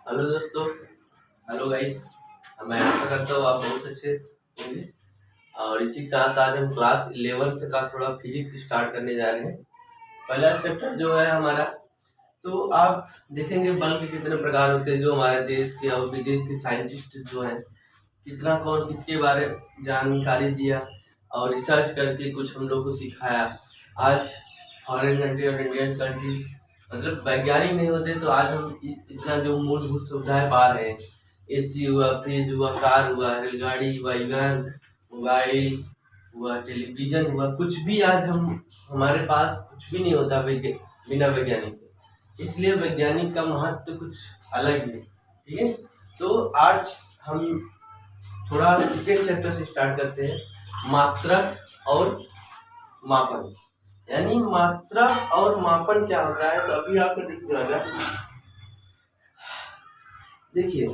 Hello दोस्तों। Hello guys. मैं आशा करता हूँ आप बहुत अच्छे होंगे। और इसी के साथ आज हम क्लास 11th का थोड़ा फिजिक्स स्टार्ट करने जा रहे हैं। पहला चैप्टर जो है हमारा, तो आप देखेंगे बल्ब के कितने प्रकार होते हैं, जो हमारे देश के और विदेश के साइंटिस्ट जो हैं कितना कौन किसके बारे में जानकारी दिया और रिसर्च करके कुछ हम लोग को सिखाया। आज फॉरेन कंट्री और इंडियन कंट्रीज मतलब वैज्ञानिक नहीं होते तो आज हम इतना जो मूलभूत सुविधाएं पा रहे हैं, एसी हुआ, फ्रिज हुआ, कार हुआ, रेलगाड़ी हुआ, विमान, मोबाइल हुआ, टेलीविजन हुआ, कुछ भी आज हमारे पास कुछ भी नहीं होता बिना वैज्ञानिक के। इसलिए वैज्ञानिक का महत्व कुछ अलग है। ठीक है, तो आज हम थोड़ा सेकेंड चैप्टर से स्टार्ट करते हैं, मात्रक और मापन। यानी मात्रक और मापन क्या होता है, तो अभी आपको दिख जाएगा। देखिए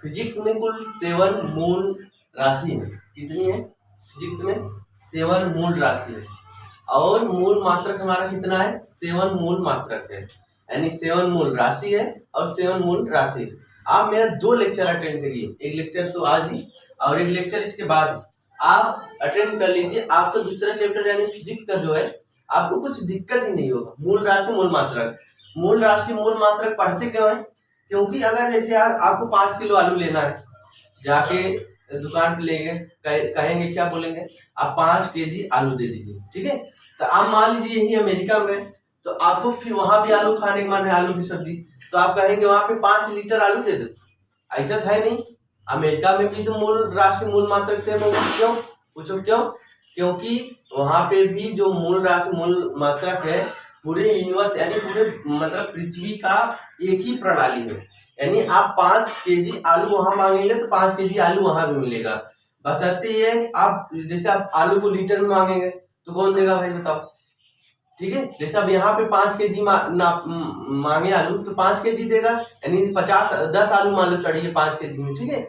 फिजिक्स में कुल 7 मूल राशि है। कितनी है? फिजिक्स में 7 मूल राशि है और मूल मात्रक हमारा कितना है? 7 मूल मात्रक है। यानी 7 मूल राशि है और 7 मूल राशि है। आप मेरा 2 लेक्चर अटेंड करिए, एक लेक्चर तो आज ही और एक लेक्चर इसके बाद आप अटेंड कर लीजिए। आपका दूसरा चैप्टर यानी फिजिक्स का जो है आपको कुछ दिक्कत ही नहीं होगा। मूल राशि मूल मात्रक, मूल राशि मूल मात्रक पढ़ते क्यों है? क्योंकि अगर जैसे यार आपको 5 किलो आलू लेना है, जाके दुकान पे लेंगे, कहेंगे क्या बोलेंगे, आप 5 केजी आलू दे दीजिए। ठीक है, तो आप मान लीजिए यही अमेरिका में गए तो आपको फिर वहां भी आलू खाने का मन है, आलू की सब्जी, तो आप कहेंगे वहां पे 5 लीटर आलू दे दो। ऐसा था नहीं। अमेरिका में भी तो मूल राशि मूल मात्रक से क्यों? पूछो क्यों? क्योंकि वहां पे भी जो मूल राशि मूल मात्रक है पूरे यूनिवर्स यानी पूरे मतलब पृथ्वी का एक ही प्रणाली है। यानी आप 5 केजी आलू वहां मांगेंगे तो 5 केजी आलू वहां भी मिलेगा। बशर्ते ये आप जैसे आप आलू को लीटर में मांगेंगे तो कौन देगा भाई बताओ? ठीक है, जैसे अब यहाँ पे 5 केजी मांगे आलू तो 5 केजी देगा, यानी 10 आलू मान लो चढ़ेगी 5 केजी में। ठीक है,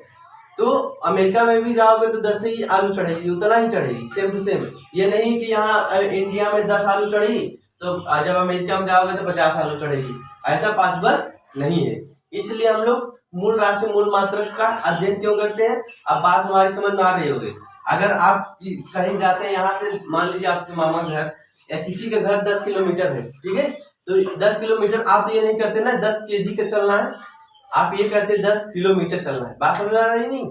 तो अमेरिका में भी जाओगे तो 10 ही आलू चढ़ेगी, उतना ही चढ़ेगी, सेम टू सेम। ये नहीं कि यहाँ इंडिया में 10 आलू चढ़ेगी तो जब अमेरिका में जाओगे तो 50 आलू चढ़ेगी, ऐसा पॉसिबल नहीं है। इसलिए हम लोग मूल राशि मूल मात्रक का अध्ययन क्यों करते हैं? अब बात हमारी समझ में आ रही होगी। अगर आप कहीं जाते हैं, यहाँ से मान लीजिए आपके मामा घर या किसी का घर 10 किलोमीटर है, ठीक है, तो 10 किलोमीटर आप तो ये नहीं करते ना 10 केजी का चलना है, आप ये कहते 10 किलोमीटर चलना है। बात समझ आ रही नहीं?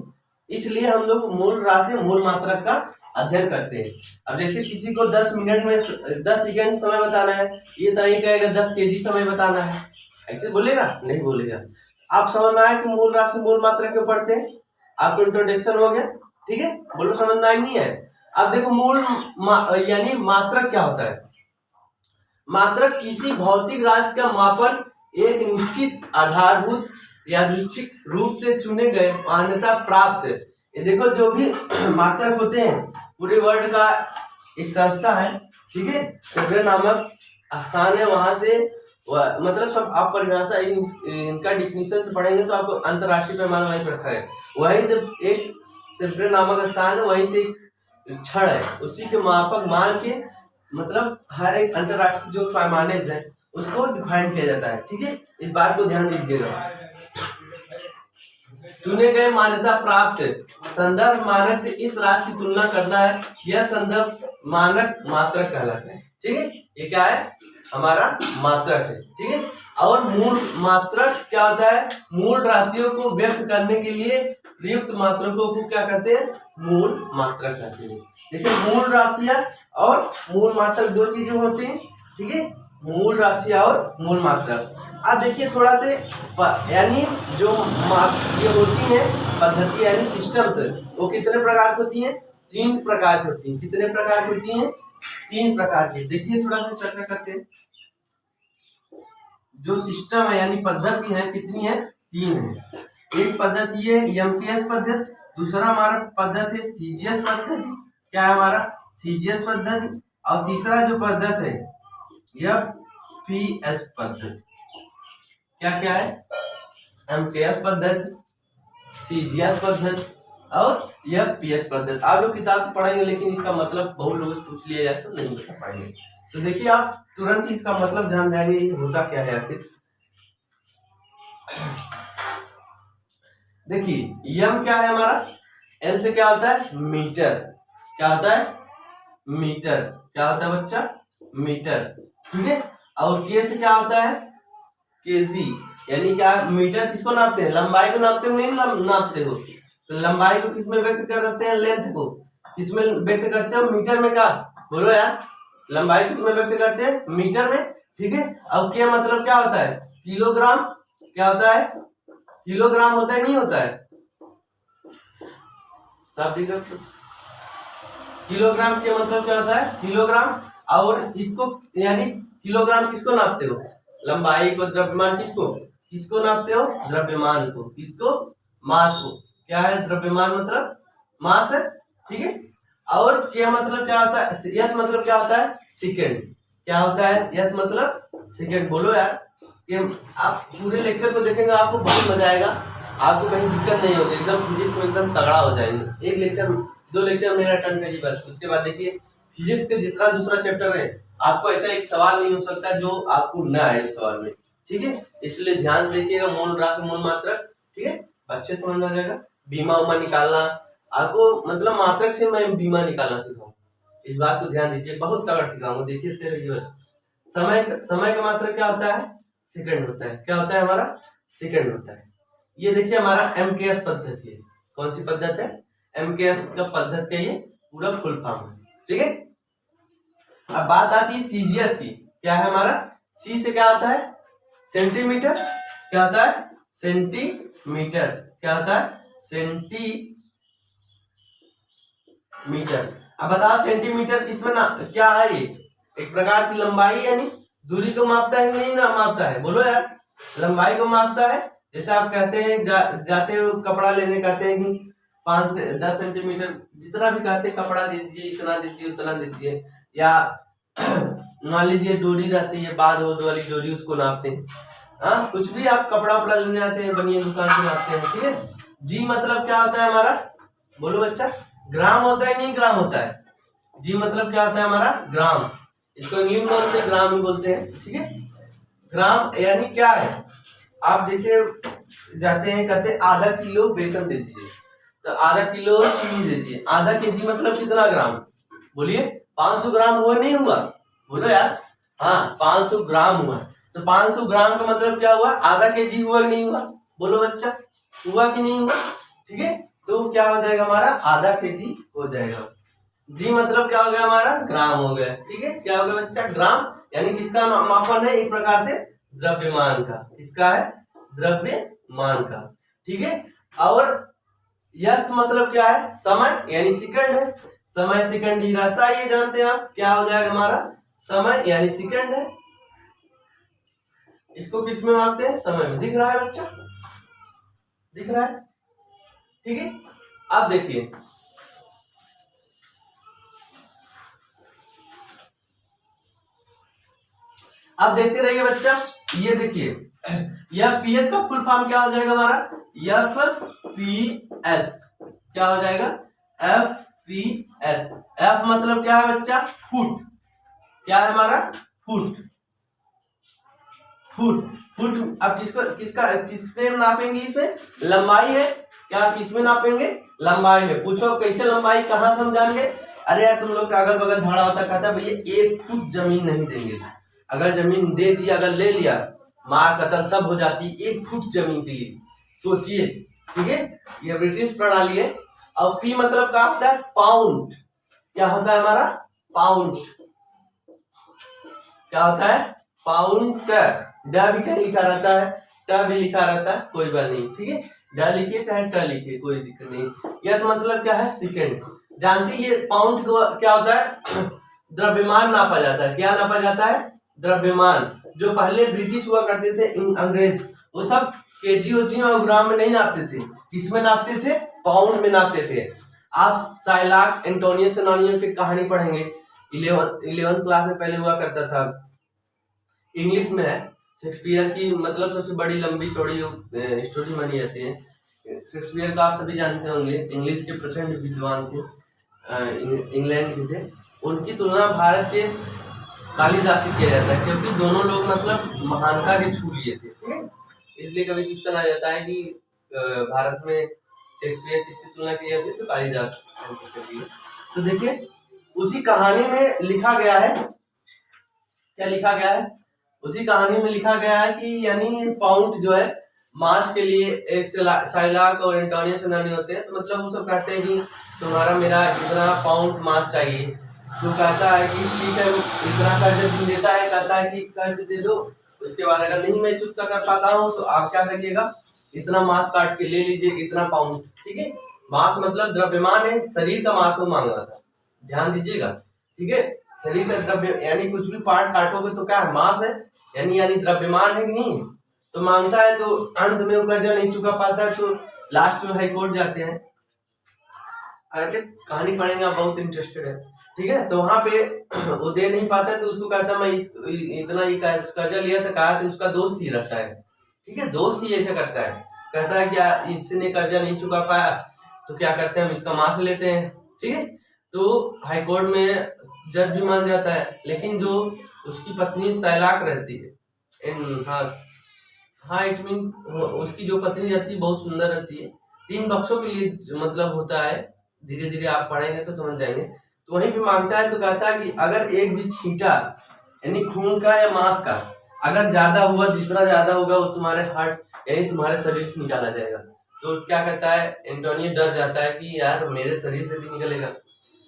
इसलिए हम लोग मूल राशि मूल मात्रक का अध्ययन करते हैं। अब जैसे किसी को 10 मिनट में 10 सेकंड समय बताना है, ये तो नहीं कहेगा 10 केजी समय बताना है, ऐसे बोलेगा? नहीं बोलेगा। आप समझ में आया कि मूल राशि मूल मात्रक क्यों पढ़ते हैं? आपको इंट्रोडक्शन हो गया। ठीक है, बोलो समझ में आई नहीं है? अब देखो मूल यानी मात्रक क्या होता है? मात्रक किसी भौतिक राशि का मापन एक निश्चित आधारभूत यादृच्छिक रूप से चुने गए मान्यता प्राप्त, ये देखो जो भी मात्रक होते हैं पूरे वर्ल्ड का एक संस्था है, ठीक है, सेब्रे नामक स्थान है, वहां से मतलब सब आप परिभाषा इनका डिफिनीशन से पढ़ेंगे तो आपको अंतरराष्ट्रीय पैमाना वहीं पर रखा है। वही जब एक सेब्रे नामक स्थान है, वहीं से क्षण है, उसी के मापक मान के मतलब हर एक अंतरराष्ट्रीय जो पैमाने है उसको डिफाइन किया जाता है। ठीक है, इस बात को ध्यान दीजिएगा। चुने गए मान्यता प्राप्त संदर्भ मानक से इस राशि की तुलना करना है, यह संदर्भ मानक मात्रक कहलाता है। ठीक है, ये क्या है? हमारा मात्रक है। ठीक है, और मूल मात्रक क्या होता है? मूल राशियों को व्यक्त करने के लिए प्रयुक्त मात्रकों को क्या कहते हैं? मूल मात्रक कहते हैं। देखिए मूल राशियां और मूल मात्रक 2 चीजें होती हैं। ठीक है, मूल राशि और मूल मात्रक। अब देखिए थोड़ा से यानी जो ये होती है पद्धति यानी सिस्टम्स, वो कितने प्रकार की होती हैं? 3 प्रकार की होती हैं। कितने प्रकार की होती हैं? 3 प्रकार की। देखिए थोड़ा सा चर्चा करते हैं। जो सिस्टम है यानी पद्धति है कितनी है? 3 है। एक पद्धति है एमकेएस पद्धति, दूसरा हमारा पद्धति है सीजीएस पद्धति। क्या है हमारा? सीजीएस पद्धति। और तीसरा जो पद्धति है एफपीएस पद्धति। क्या क्या है? एमकेएस पद्धति, सीजीएस पद्धति और एफपीएस पद्धति। आप लोग किताब तो पढ़ेंगे लेकिन इसका मतलब बहुत लोगों से पूछ लिया जाए तो नहीं बता पाएंगे। तो देखिए आप तुरंत ही इसका मतलब जान जाएंगे ये होता क्या है आखिर। देखिए यम क्या है हमारा, एम से क्या होता है मीटर, क्या होता है मीटर, क्या होता है बच्चा मीटर, ठीक है। और के से क्या होता है केजी, यानी क्या मीटर किसको नापते हैं, लंबाई को नापते हो नहीं नापते हो, तो लंबाई को किसमें व्यक्त करते हैं, लेंथ को किसमें व्यक्त करते हो, मीटर में, क्या बोलो यार, लंबाई किसमें व्यक्त करते हैं मीटर में, ठीक है। अब क्या मतलब क्या होता है किलोग्राम, क्या होता है किलोग्राम होता है नहीं होता है, सब दिख रहा, किलोग्राम के मतलब क्या होता है किलोग्राम, और इसको यानी किलोग्राम किसको नापते हो, लंबाई को, द्रव्यमान किसको नापते हो, द्रव्यमान को, किसको, मास को, क्या है द्रव्यमान मतलब मास है, ठीक है। और क्या मतलब क्या होता है, यस मतलब क्या होता है सेकंड, क्या होता है यस मतलब सेकंड, बोलो यार, कि आप पूरे लेक्चर को देखेंगे आपको बहुत मजा आएगा, आपको कहीं दिक्कत नहीं होगी, एकदम फिजिक्स में एकदम तगड़ा हो जाएंगे। एक लेक्चर 2 लेक्चर मेरा अटेंड करिए बस, उसके बाद देखिए फिजिक्स के जितना दूसरा चैप्टर है आपको ऐसा एक सवाल नहीं हो सकता जो आपको न आए इस सवाल में, ठीक है। इसलिए ध्यान देखिएगा, मूल राशि मूल मात्रक, ठीक है, अच्छे समझ में आ जाएगा। बीमा उमा निकालना आपको, मतलब मात्रक से मैं बीमा निकालना सिखाऊंगा, इस बात को ध्यान दीजिए, बहुत तगड़ सिखाऊंगा, देखिए रहिए बस। समय का मात्रक क्या होता है सेकंड होता है, क्या होता है हमारा सेकंड होता है। ये देखिए हमारा एमकेएस पद्धति है, कौन सी पद्धति है, एमकेएस का पद्धति का ये पूरा फुल फॉर्म है, ठीक है। अब बात आती है सीजीएस की, क्या है हमारा, सी से क्या होता है सेंटीमीटर, क्या होता है सेंटीमीटर, क्या होता है सेंटीमीटर। अब बताओ सेंटीमीटर इसमें ना क्या है, ये एक प्रकार की लंबाई यानी दूरी को मापता है नहीं ना मापता है, बोलो यार, लंबाई को मापता है। जैसे आप कहते हैं जाते हो कपड़ा लेने, कहते हैं कि 5 से 10 सेंटीमीटर जितना भी कहते हैं कपड़ा दे दीजिए, इतना दीजिए उतना दीजिए, या मान लीजिए डोरी रहती है बाद वाली डोरी, उसको नापते हैं, हाँ कुछ भी आप कपड़ा उपड़ा लेने आते हैं बनिए दुकान से नापते हैं, ठीक है। जी मतलब क्या होता है हमारा, बोलो बच्चा, ग्राम होता है नहीं ग्राम होता है, जी मतलब क्या होता है हमारा ग्राम, इसको इंग्लिश में बोलते हैं ग्राम ही बोलते हैं, ठीक है। ग्राम यानी क्या है, आप जैसे जाते हैं कहते हैं आधा किलो बेसन दे दीजिए, तो आधा किलो चीनी दे दीजिए, आधा केजी मतलब कितना ग्राम, बोलिए 500 ग्राम हुआ नहीं हुआ, बोलो यार, हाँ 500 ग्राम हुआ, तो 500 ग्राम का मतलब क्या हुआ, आधा केजी हुआ कि नहीं हुआ, बोलो बच्चा, हुआ कि नहीं हुआ, ठीक है। तो क्या हो जाएगा हमारा आधा केजी हो जाएगा। जी मतलब क्या हो गया हमारा ग्राम हो गया, ठीक है, क्या हो गया बच्चा ग्राम, यानी किसका मापन है, एक प्रकार से द्रव्यमान का, किसका है द्रव्यमान का, ठीक है। और यस मतलब क्या है समय यानी सेकंड है, समय सेकंड ही रहता है, ये जानते हैं आप, क्या हो जाएगा हमारा समय यानी सेकंड है। इसको किस में मापते हैं, समय में, दिख रहा है बच्चा, दिख रहा है, ठीक है। अब देखिए अब देखते रहिए बच्चा, ये देखिए यह पीएस का फुल फॉर्म क्या हो जाएगा हमारा, एफ पी एस, क्या हो जाएगा एफ पी एस, एफ मतलब क्या है बच्चा फुट, क्या है हमारा फुट, फुट फुट। अब किसमें नापेंगे, इसमें लंबाई है, क्या किसमें नापेंगे लंबाई में, पूछो कैसे लंबाई कहाँ से हम जाएंगे, अरे यार तुम लोग का अगल बगल झाड़ा होता, कहता भैया 1 फुट जमीन नहीं देंगे, अगर जमीन दे दिया, अगर ले लिया मार कतल सब हो जाती, 1 फुट जमीन के लिए सोचिए, ठीक है। ये ब्रिटिश प्रणाली है। और पी मतलब क्या होता है पाउंड, क्या होता है हमारा पाउंड, क्या होता है पाउंड, डा भी क्या लिखा रहता है, ट भी लिखा रहता है, कोई बात नहीं, ठीक है, डा लिखिए चाहे ट लिखिए कोई दिक्कत नहीं। यस मतलब क्या है सेकंड, जानती ये पाउंड को क्या होता है द्रव्यमान नापा जाता है, क्या नापा जाता है द्रव्यमान। जो पहले ब्रिटिश हुआ करते थे अंग्रेज, वो सब केजी ओजी और ग्राम में नहीं नापते थे, किसमें नापते थे पाउंड में नापते थे। आप साइलाक एंटोनियस एनोनियस की कहानी पढ़ेंगे, 11th क्लास में पहले हुआ करता था, इंग्लिश में है, शेक्सपियर की मतलब सबसे बड़ी लंबी चौड़ी स्टोरी मानी जाती है। शेक्सपियर का आप सभी जानते होंगे, इंग्लिश के प्रचंड विद्वान थे, इंग्लैंड के थे, उनकी तुलना भारत के कालिदास से किया जाता है, क्योंकि दोनों लोग मतलब महानता के छू लिए थे, ठीक है, इसलिए कभी क्वेश्चन आ जाता है कि भारत में शेक्सपियर किससे तुलना की जाती है, तो कालिदास। तो देखिए उसी कहानी में लिखा गया है, क्या लिखा गया है, उसी कहानी में लिखा गया है कि यानी पाउंड जो है मास के लिए साइलाक और एंटोनियस यूनानी होते हैं, तो मतलब वो सब कहते हैं कि तुम्हारा मेरा इतना पाउंड मास चाहिए, जो कहता है कि ठीक है इतना कर्ज देता है, कहता है कि कर्ज दे दो, उसके बाद अगर नहीं मैं चुकता कर पाता हूँ तो आप क्या करिएगा, इतना मास काट के ले लीजिए, इतना पाउंड। ठीक है, मास मतलब द्रव्यमान है, शरीर का मास वो मांग रहा था, ध्यान दीजिएगा। ठीक है, शरीर का द्रव्य यानी कुछ भी पार्ट काटोगे तो क्या है, मास है, यानी द्रव्यमान है कि नहीं, तो मांगता है, तो अंत में वो कर्जा नहीं चुका पाता है, तो लास्ट में हाई कोर्ट जाते हैं। अगर कहानी पढ़ेंगे आप, बहुत इंटरेस्टेड है। ठीक है, तो वहां पे वो दे नहीं पाता है, तो उसको कहता मैं इतना ही कर्जा लिया था, कहा तो उसका दोस्त ही रहता है। ठीक है, दोस्त ही ऐसा करता है, कहता है क्या इसने कर्जा नहीं चुका पाया तो क्या करते हैं हम इसका मास लेते हैं। ठीक है, तो हाई कोर्ट में जज भी मान जाता है, लेकिन जो उसकी पत्नी सैलाक रहती है, हाँ इट मीन उसकी जो पत्नी रहती है बहुत सुंदर रहती है, 3 बक्सों के लिए मतलब होता है, धीरे धीरे आप पढ़ेंगे तो समझ जाएंगे। तो वहीं पे मांगता है, तो कहता है कि अगर एक भी छींटा यानी खून का या मांस का अगर ज्यादा हुआ, जितना ज्यादा होगा वो तुम्हारे हार्ट यानी तुम्हारे शरीर से निकाला जाएगा। तो क्या करता है, एंटोनियो डर जाता है कि यार मेरे शरीर से भी निकलेगा,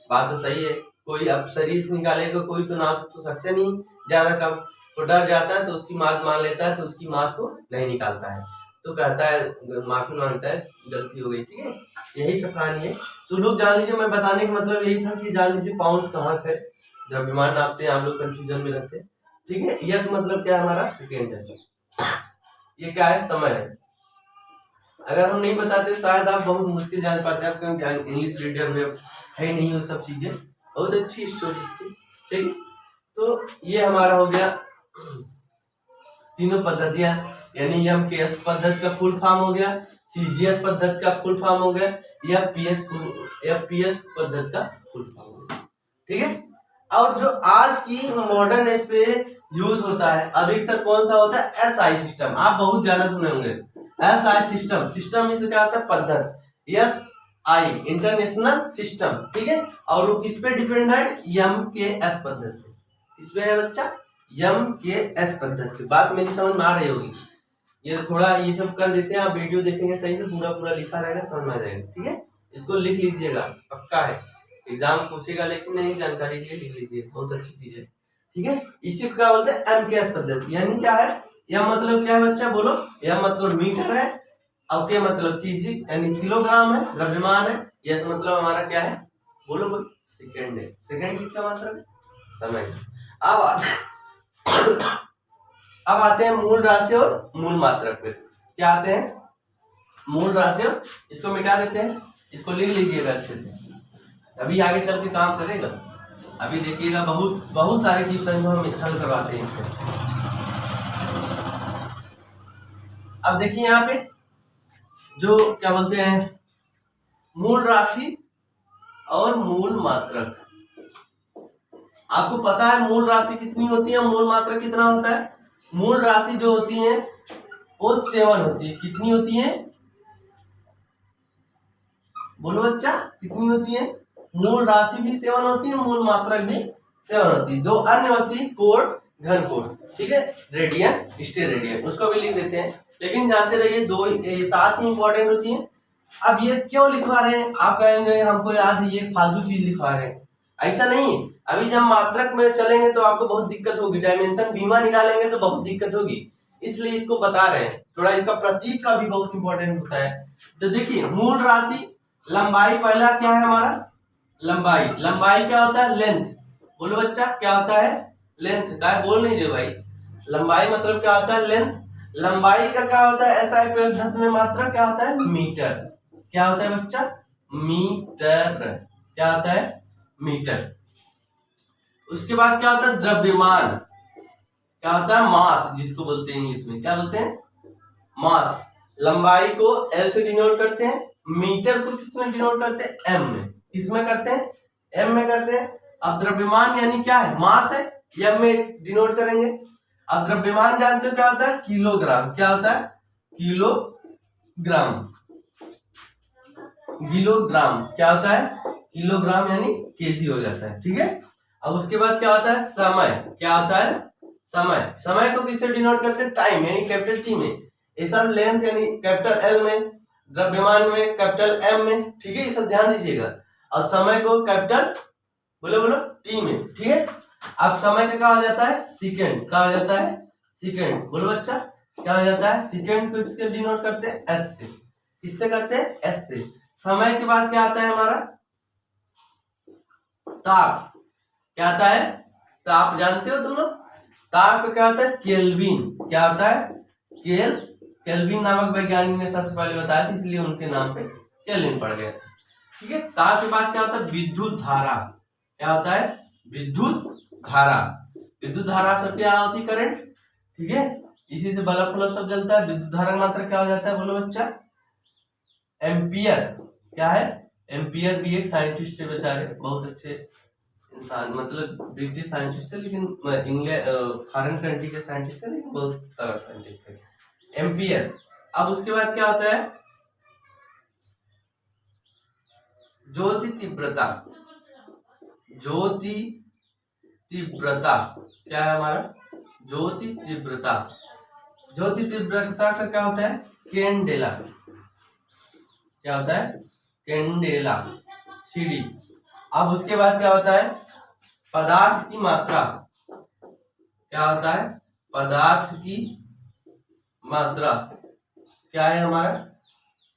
बात तो सही है, कोई अब शरीर से निकालेगा, कोई तो नाप तो सकते नहीं ज्यादा कम, तो डर जाता है, तो उसकी बात मान लेता है, तो उसकी मांस को नहीं निकालता है, तो कहता है माफी मांगता है, गलती हो गई। ठीक है, यही सब कहानी है। तो लोग जान लीजिए, मैं बताने का मतलब यही था कि जान लीजिए पाउंड कहाँ है, द्रव्यमान नापते हैं, आप लोग कंफ्यूजन में रहते हैं। ठीक है, यह मतलब क्या है, हमारा सेकेंड है, ये क्या है, समय है। अगर हम नहीं बताते शायद आप बहुत मुश्किल जान पाते हैं, क्योंकि इंग्लिश रीडर में है नहीं वो सब चीजें, बहुत अच्छी स्टोरीज थी। ठीक है, तो ये हमारा हो गया तीनों पद्धतियां, यानी एमकेएस पद्धति का फुल फॉर्म हो गया, सीजीएस पद्धति का फुल फॉर्म हो गया, या एफपीएस पद्धति का फुल फॉर्म हो गया। ठीक है, और जो आज की मॉडर्न एज पे यूज होता है अधिकतर कौन सा होता है, एसआई सिस्टम, आप बहुत ज्यादा सुने होंगे। एसआई सिस्टम, सिस्टम इससे क्या होता है, पद्धति, एसआई इंटरनेशनल सिस्टम। ठीक है, और वो किस पे डिपेंड है, एमकेएस पद्धति, किस पे है बच्चा, एमकेएस पद्धति। बात मेरी समझ में आ रही होगी, ये थोड़ा ये सब कर देते हैं, आप वीडियो देखेंगे सही से, पूरा पूरा लिखा रहेगा, समझ में आ जाएगा। ठीक है, इसको लिख लीजिएगा, पक्का है, एग्जाम पूछेगा, लेकिन नहीं जानकारी के लिए लिख लीजिए, बहुत अच्छी चीज है। ठीक है, इसी को क्या बोलते हैं, एमकेएस पद्धति, यानी क्या है, यह मतलब क्या है बच्चा, बोलो, यह मतलब मीटर है, और क्या मतलब केजी यानी किलोग्राम है, द्रव्यमान है, यह मतलब हमारा क्या है, बोलो बोलो, सेकंड है। सेकंड किसका मतलब है, समय। अब आते हैं मूल राशि और मूल मात्रक पे। क्या आते हैं, मूल राशि, इसको मिटा देते हैं, इसको लिख लीजिएगा अच्छे से, अभी आगे चल के काम करेगा। अभी देखिएगा बहुत बहुत सारे क्वेश्चन हम हल करवाते हैं इससे। अब देखिए यहाँ पे जो क्या बोलते हैं, मूल राशि और मूल मात्रक, आपको पता है मूल राशि कितनी होती है, मूल मात्रक कितना होता है। मूल राशि जो होती है वो 7 होती है, कितनी होती है, बोलो बच्चा, कितनी होती है, मूल राशि भी 7 होती है, मूल मात्रक भी 7 होती है। 2 अन्य होती है, कोण, घन कोण, ठीक है, रेडियन, स्टेरेडियन, उसको भी लिख देते हैं, लेकिन जानते रहिए 2 7 ही इंपॉर्टेंट होती है। अब ये क्यों लिखवा रहे हैं, आप कहेंगे हमको याद है ये फालतू चीज लिखवा रहे हैं, ऐसा नहीं। अभी जब मात्रक में चलेंगे तो आपको बहुत दिक्कत होगी, डायमेंशन बीमा निकालेंगे तो बहुत दिक्कत होगी, इसलिए इसको बता रहे हैं। थोड़ा इसका प्रतीक का भी बहुत इंपॉर्टेंट होता है। तो देखिए मूल राशि, लंबाई पहला क्या है हमारा, लंबाई, लंबाई क्या होता है, लेंथ, बोलो बच्चा क्या होता है, लेंथ, क्या बोल नहीं रहे भाई, लंबाई मतलब क्या होता है, लेंथ। लंबाई का क्या होता है, ऐसा पद्धति में मात्रक क्या होता है, मीटर, क्या होता है बच्चा, मीटर, क्या होता है, मीटर। उसके बाद क्या होता है, द्रव्यमान, क्या होता है, मास, जिसको बोलते हैं इंग्लिश में क्या बोलते हैं, मास। लंबाई को L से डिनोट करते हैं, मीटर को किसमें डिनोट करते हैं, M में, किसमें करते हैं, M में करते हैं। अब द्रव्यमान यानी क्या है, मास है, M में डिनोट करेंगे। अब द्रव्यमान जानते हो क्या होता है, किलोग्राम, क्या होता है, किलोग्राम। किलोग्राम क्या होता है, किलोग्राम यानी केजी हो जाता है, ठीक है। अब उसके बाद क्या होता है, समय। क्या होता है, समय। समय को किससे डिनोट करते हैं, टाइम यानी कैपिटल टी में। ये सब लेंथ यानी कैपिटल एल में, द्रव्यमान में कैपिटल एम में, ठीक है। ये सब ध्यान दीजिएगा। और समय को कैपिटल बोलो बोलो टी में, ठीक है। अब समय का क्या हो जाता है, सेकंड। क्या हो जाता है, सेकंड। बोलो बच्चा, क्या हो जाता है, सेकंड को इसके डिनोट करते हैं एस से। किससे करते हैं, एस से। समय के बाद क्या आता है हमारा, ताप। क्या आता है, ताप। जानते हो तुम लोग, ताप का क्या होता है, केल्विन। क्या होता है, केल्विन नामक वैज्ञानिक ने सबसे पहले बताया था, इसलिए उनके नाम पे केल्विन पड़ गया था, ठीक है। ताप के बाद क्या होता है, विद्युत धारा। क्या होता है, विद्युत धारा। विद्युत धारा सब क्या होती है, करंट, ठीक है। इसी से बल्ब फल्ब सब जलता है। विद्युत धारा मात्रा क्या हो जाता है, बोलो बच्चा, एम्पियर। क्या है, एम्पियर। भी एक साइंटिस्ट है बेचारे, बहुत अच्छे इंसान, मतलब ब्रिटिश साइंटिस्ट है, लेकिन इंग्लैंड फॉरेन कंट्री के साइंटिस्ट है, लेकिन बहुत तगड़ा साइंटिस्ट है, एम्पियर। अब उसके बाद क्या होता है, ज्योति तीव्रता। ज्योति तीव्रता क्या है हमारा, ज्योति तीव्रता। ज्योति तीव्रता का क्या होता है, कैंडेला। क्या होता है, कैंडेला, सीडी। अब उसके बाद क्या होता है, पदार्थ की मात्रा। क्या होता है, पदार्थ की मात्रा। क्या है हमारा,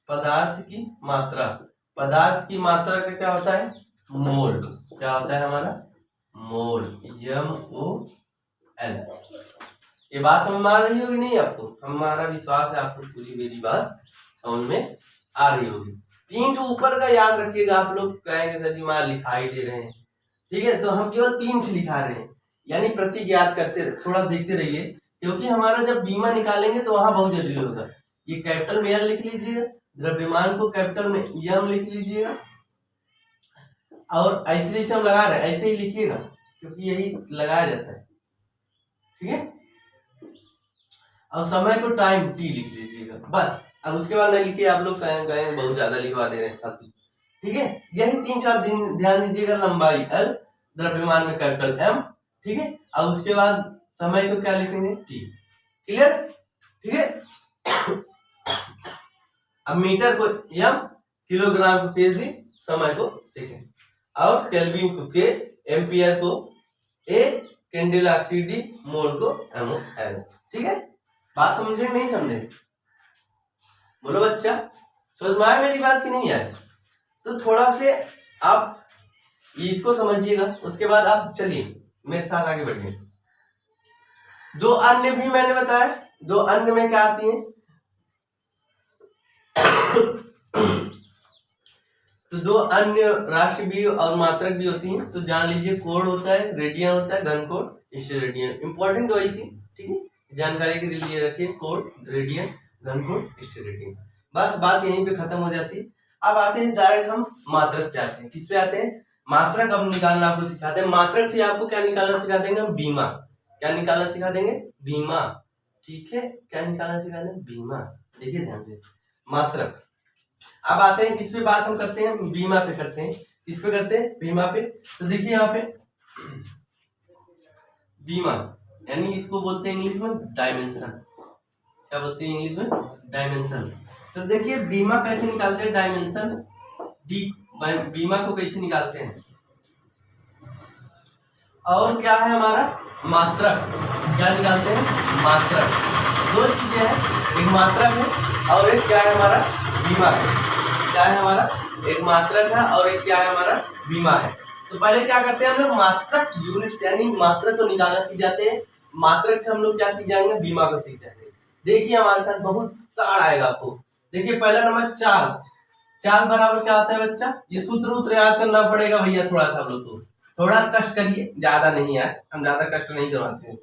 पदार्थ की मात्रा। पदार्थ की मात्रा का क्या होता है, मोल। क्या होता है हमारा, मोल, MOL। ये बात समझ में आ रही होगी नहीं आपको, हमारा विश्वास है आपको पूरी मेरी बात समझ में आ रही होगी। 3 तो ऊपर का याद रखिएगा। आप लोग कहेंगे सर जी माँ लिखाई दे रहे हैं, ठीक है, तो हम केवल 3 से लिखा रहे हैं, यानी प्रतीक याद करते, थोड़ा देखते रहिए, क्योंकि हमारा जब बीमा निकालेंगे तो वहां बहुत जरूरी होगा। ये कैपिटल में एल लिख लीजिएगा, द्रव्यमान को कैपिटल में एम लिख लीजिएगा, और ऐसे जैसे हम लगा रहे हैं ऐसे ही लिखिएगा, क्योंकि यही लगाया जाता है, ठीक है। अब समय को टाइम टी लिख लीजिएगा बस। अब उसके बाद नहीं लिखिए, आप लोग गए बहुत ज्यादा लिखवा दे रहे हैं फालतू, ठीक है। यही 3 चार ध्यान दीजिएगा। लंबाई एल, द्रव्यमान में कैपिटल एम, ठीक है। अब उसके बाद समय को क्या लिखेंगे, टी। क्लियर, ठीक है। अब मीटर को एम, किलोग्राम को केजी, समय को सेकेंड, और केल्विन को के, एम्पियर को ए, कैंडेला CD, मोल को MOL, ठीक है। बात समझे नहीं समझे, बोलो बच्चा, समझ में आया मेरी बात की नहीं आए, तो थोड़ा से आप इसको समझिएगा। उसके बाद आप चलिए मेरे साथ आगे बढ़िए। 2 अन्य भी मैंने बताया, 2 अन्य में क्या आती हैं, तो 2 अन्य राशि भी और मात्रक भी होती हैं, तो जान लीजिए। कोड होता है, रेडियन होता है, घन कोड, स्टेरेडियन। इंपॉर्टेंट वही थी, ठीक है, जानकारी के लिए रखिए, कोड, रेडियन, घन कोड, स्टेरेडियन। बस बात यहीं पे खत्म हो जाती है। अब आते हैं डायरेक्ट हम मात्रक पे आते हैं। किस पे आते हैं, मात्रक अब निकालना आपको सिखाते हैं। मात्रक से आपको क्या निकालना सिखा देंगे हम, बीमा। क्या निकालना सिखा देंगे, बीमा, ठीक है। क्या निकालना सिखा देंगे, बीमा। देखिए ध्यान से, मात्रक। अब आते हैं किस पे बात हम करते हैं, बीमा पे करते हैं। किस पे करते हैं, बीमा पे। तो देखिए यहाँ पे बीमा यानी इसको बोलते हैं इंग्लिश में डायमेंशन। क्या बोलते हैं इंग्लिश में, डायमेंशन। तो देखिए बीमा कैसे निकालते हैं, डायमेंशन डी, बीमा को कैसे निकालते हैं। और क्या है हमारा, मात्रक। क्या निकालते हैं, मात्रक। 2 चीजें हैं, एक मात्रक है और एक क्या है हमारा, बीमा है। क्या है हमारा, एक मात्रक है और एक क्या है हमारा, बीमा है। तो पहले क्या करते हैं हम लोग, मात्रक यूनिट्स यानी मात्रक को निकालना सीख जाते हैं। मात्रक से हम लोग क्या सीख जाएंगे, बीमा को सीख जाएंगे। देखिए हमारे साथ बहुत ताड़ आएगा आपको। देखिए पहला नंबर चाल। चाल बराबर क्या होता है बच्चा, ये सूत्र याद करना पड़ेगा भैया, थोड़ा सा हम लोग को थोड़ा सा कष्ट करिए, ज्यादा नहीं यार, हम ज्यादा कष्ट नहीं करवाते हैं।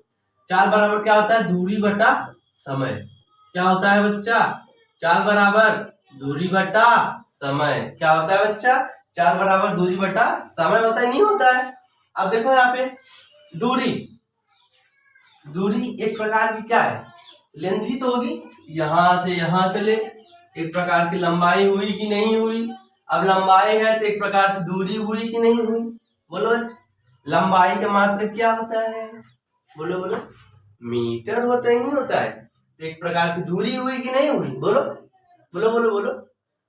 चाल बराबर क्या होता है, दूरी बटा समय। क्या होता है बच्चा, चाल बराबर दूरी बटा समय। क्या होता है बच्चा, चाल बराबर दूरी बटा समय होता है, नहीं होता है। अब देखो यहाँ पे दूरी, दूरी एक प्रकार की क्या है, लेंथ ही तो होगी, यहां से यहां चले, एक प्रकार की लंबाई हुई कि नहीं हुई। अब लंबाई है तो एक प्रकार से दूरी हुई कि नहीं हुई। बोलो लंबाई का मात्रक क्या होता है? बोलो बोलो मीटर होता है, नहीं होता है। तो एक प्रकार की दूरी हुई कि नहीं हुई। बोलो बोलो बोलो बोलो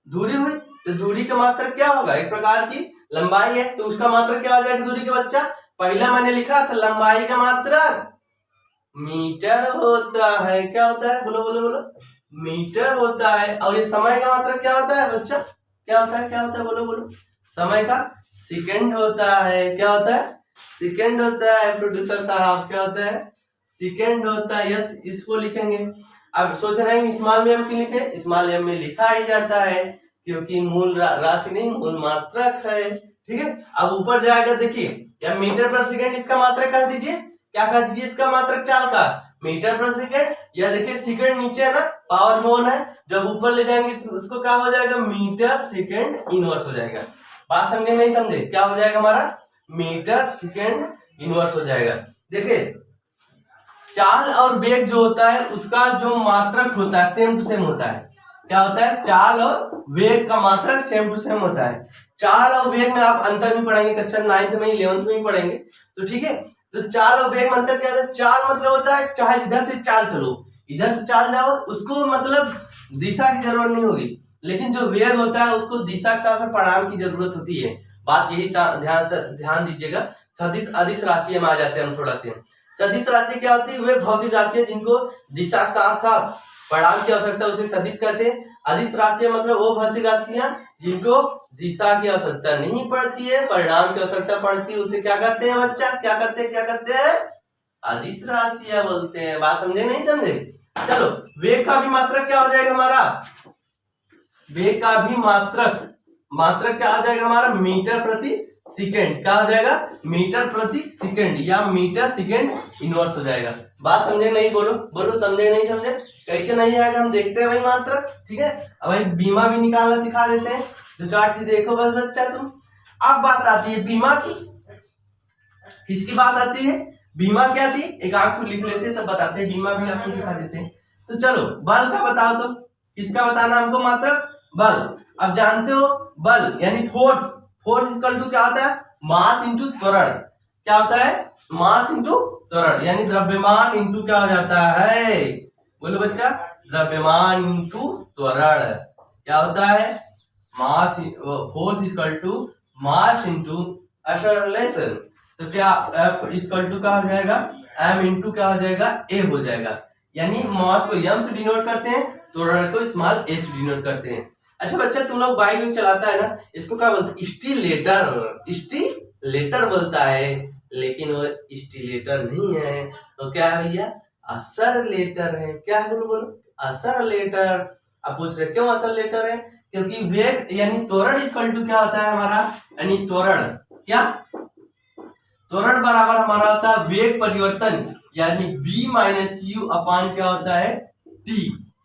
दूरी हुई, तो दूरी का मात्रक क्या होगा? एक प्रकार की लंबाई है तो उसका मात्रक क्या हो जाएगा दूरी का बच्चा? पहला मैंने लिखा था लंबाई का मात्रक मीटर होता है। क्या होता है? बोलो बोलो बोलो मीटर होता है। और ये समय का मात्रक क्या होता है बच्चा? क्या होता है? क्या होता है? बोलो बोलो समय का सेकंड होता है। क्या होता है? सेकंड होता है। प्रोड्यूसर साहब क्या होता है? सेकंड होता है। यस, इसको लिखेंगे। अब सोच रहे हैं स्मॉल में हम क्यों लिखे? स्मॉल में लिखा ही जाता है क्योंकि मूल राशि नहीं, मूल मात्रक है। ठीक है, अब ऊपर जाएगा देखिए या मीटर पर सेकंड, इसका मात्रक कह दीजिए। क्या कह दीजिए इसका मात्रक चाल का? मीटर पर सेकंड। या देखिए सेकंड नीचे है ना, पावर में ऑन है, जब ऊपर ले जाएंगे तो उसको क्या हो जाएगा? मीटर सेकंड इनवर्स हो जाएगा। बात समझे नहीं समझे? क्या हो जाएगा हमारा? मीटर सेकंड इनवर्स हो जाएगा। देखिए चाल और वेग जो होता है उसका जो मात्रक होता है सेम टू सेम होता है। क्या होता है? चाल और वेग का मात्रक सेम टू सेम होता है। चाल और वेग में आप अंतर भी पढ़ेंगे, कक्षा 9th में 11th में भी पढ़ेंगे। तो ठीक है, तो चाल और वेग में अंतर क्या होता है? चाल मतलब होता है चाहे इधर से चाल चलो, इधर से चाल जाओ, उसको मतलब दिशा की जरूरत नहीं होगी। लेकिन जो वेग होता है उसको दिशा के साथ परिणाम की जरूरत होती है। बात यही ध्यान दीजिएगा। सदिश अदिश राशि में आ जाते हैं हम थोड़ा से। सदिश राशि क्या होती है? वे भौतिक राशि है जिनको दिशा साथ साथ परिणाम की आवश्यकता, उसे सदिश कहते हैं। अदिश राशि मतलब वो भौतिक राशियां जिनको दिशा की आवश्यकता नहीं पड़ती है, परिणाम की आवश्यकता पड़ती है, उसे क्या कहते हैं बच्चा? क्या कहते हैं? क्या कहते हैं? अदिश राशियां बोलते हैं। बात समझे नहीं समझे? चलो वेग का भी मात्रक क्या हो जाएगा हमारा? वेग का भी मात्रक क्या हो जाएगा हमारा? मीटर प्रति सेकंड। क्या हो जाएगा? मीटर प्रति सेकंड या मीटर सेकंड इनवर्स हो जाएगा। बात समझे नहीं? बोलो बोलो समझे नहीं समझे? कैसे नहीं आएगा हम देखते हैं भाई मात्रक। ठीक है, अब भाई बीमा भी निकालना सिखा देते हैं। तो चार्ट देखो बस बच्चा तुम। अब बात आती है बीमा की। किसकी बात आती है? बीमा क्या थी? एक आंख को लिख लेते तब बताते हैं, बीमा भी आपको सिखा देते हैं। तो चलो बल का बताओ तो। किसका बताना हमको? मात्रक बल। अब जानते हो बल यानी फोर्स। फोर्स इक्वल टू क्या होता है? मास इंटू त्वरण। क्या होता है? मास इंटू त्वरण, यानी द्रव्यमान इंटू क्या हो जाता है? बोलो बच्चा द्रव्यमान इंटू त्वरण। क्या होता है? Mass force equal to mass into acceleration. तो क्या F इक्वल टू क्या हो जाएगा? M इंटू क्या हो जाएगा? A हो जाएगा। यानी मास को m से डिनोट करते हैं, त्वरण को स्मॉल h डिनोट करते हैं। अच्छा बच्चा तुम लोग बाइक में चलाता है ना, इसको क्या बोलते हैं? स्टीलेटर बोलता है, लेकिन वो स्टीलेटर नहीं है। तो क्या है भैया? असरलेटर है। क्या है? बोलो बोलो असरलेटर। अब पूछ रहे क्यों असरलेटर है? क्योंकि वेग यानी त्वरण इक्वल टू क्या होता है हमारा? यानी त्वरण क्या? त्वरण बराबर हमारा होता है वेग परिवर्तन, यानी v माइनस यू अपान क्या होता है? t।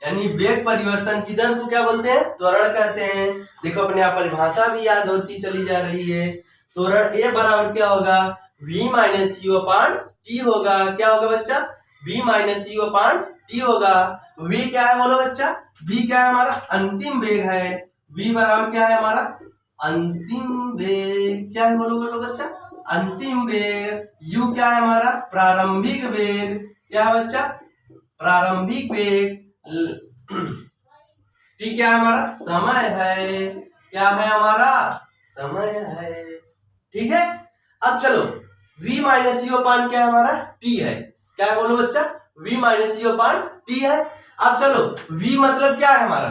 यानी वेग परिवर्तन की दर को क्या बोलते हैं? त्वरण कहते हैं। देखो अपने आप परिभाषा भी याद होती चली जा रही है। त्वरण a बराबर क्या होगा? v minus you upon t होगा। क्या होगा बच्चा? v minus you upon t होगा। v क्या है? बोलो बच्चा v क्या है? हमारा अंतिम वेग है। v बराबर क्या है हमारा? अंतिम वेग। क्या है? बोलो बोलो बच्चा अंतिम वेग। u क्या है हमारा? प्रारंभिक वेग। क्या है बच्चा? प्रारंभिक वेग। t क्या है हमारा? समय है। क्या है हमारा? समय है। ठीक है, अब चलो v माइनस यू अपान क्या है हमारा? t है। क्या है? बोलो बच्चा v minus you upon t है। अब चलो v मतलब क्या है हमारा?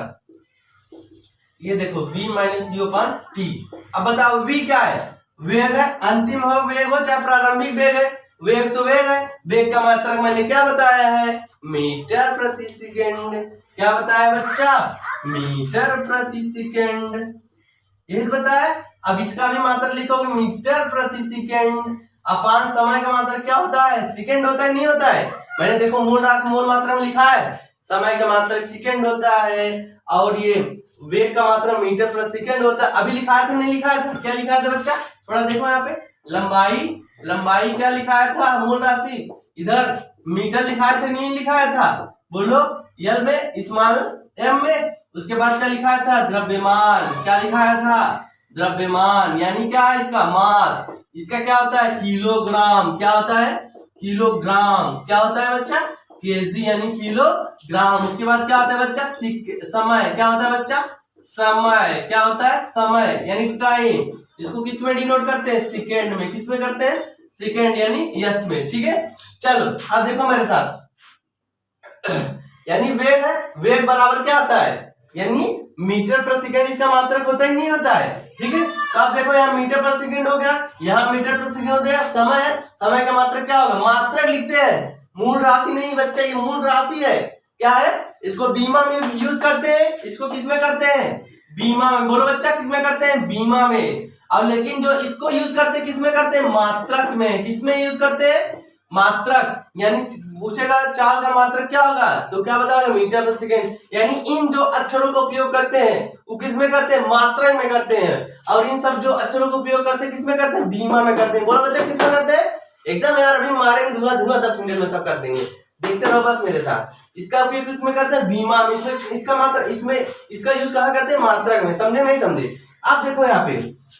ये देखो v minus you upon t। अब बताओ v क्या है? वेग है। अंतिम हो वेग हो चाहे प्रारंभिक वेग है, वेग तो वेग है। वेग का मात्रक मैंने क्या बताया है? मीटर प्रति सेकंड। क्या बताया बच्चा? मीटर प्रति सेकंड, यही बताया। अब इसका भी मात्रक लिखोगे मीटर प्रति सेकंड अपान समय का मात्रक क्या होता है? सेकंड होता है, नहीं होता है? मैंने देखो मूल राशि मूल मात्रा में लिखा है, समय का मात्रक सेकंड होता है और ये वेग का मात्रक मीटर प्रति सेकंड होता है। अभी लिखा था नहीं लिखा था? क्या लिखा था बच्चा? थोड़ा देखो यहाँ पे लंबाई क्या लिखाया था? मूल राशि। इधर मीटर लिखाया था नहीं लिखाया था? बोलो यल में स्मॉल एम में, उसके बाद क्या लिखा था द्रव्यमान, क्या लिखाया था द्रव्यमान, यानी क्या है इसका मास, इसका क्या होता है किलोग्राम, क्या होता है किलोग्राम, क्या होता है बच्चा केजी यानी किलोग्राम। उसके बाद क्या होता है बच्चा समय, क्या होता है बच्चा समय, क्या होता है समय यानी टाइम, इसको किस में डिनोट करते हैं सेकेंड में, किस में करते हैं सेकेंड यानी यस में, ठीक है। चलो अब देखो मेरे साथ यानी वेग है, वेग बराबर क्या होता है यानी मीटर पर सेकेंड, इसका मात्रक होता ही नहीं होता है, ठीक है। तो आप देखो यहाँ मीटर पर सेकेंड हो गया, यहाँ मीटर पर सेकेंड हो गया, समय है, समय का मात्रक क्या होगा, मात्रक लिखते हैं, मूल राशि नहीं बच्चा, ये मूल राशि है, क्या है, इसको बीमा में यूज करते हैं, इसको किस में करते हैं बीमा में, बोलो बच्चा किस में करते हैं बीमा में। अब लेकिन जो इसको यूज करते हैं किस में करते हैं मात्रक में, किस में यूज करते हैं मात्रक, यानी पूछेगा चाल का मात्रक क्या होगा तो क्या बताओगे मीटर पर सेकेंड, यानी इन जो अक्षरों का उपयोग करते हैं वो किस में करते हैं मात्रक में करते हैं, और इन सब जो अक्षरों का उपयोग करते हैं किस में करते हैं बीमा में करते हैं। बोलो बच्चा किस में करते हैं, एकदम यार अभी मारेंगे धुआं धुआं 10 मिनट में सब कर देंगे, देखते रहो बस मेरे साथ। इसका उपयोग किसमें करते हैं बीमा में, इसका मात्रक, इसमें इसका यूज कहाँ करते हैं मात्रक में, समझे नहीं समझे। आप देखो यहाँ पे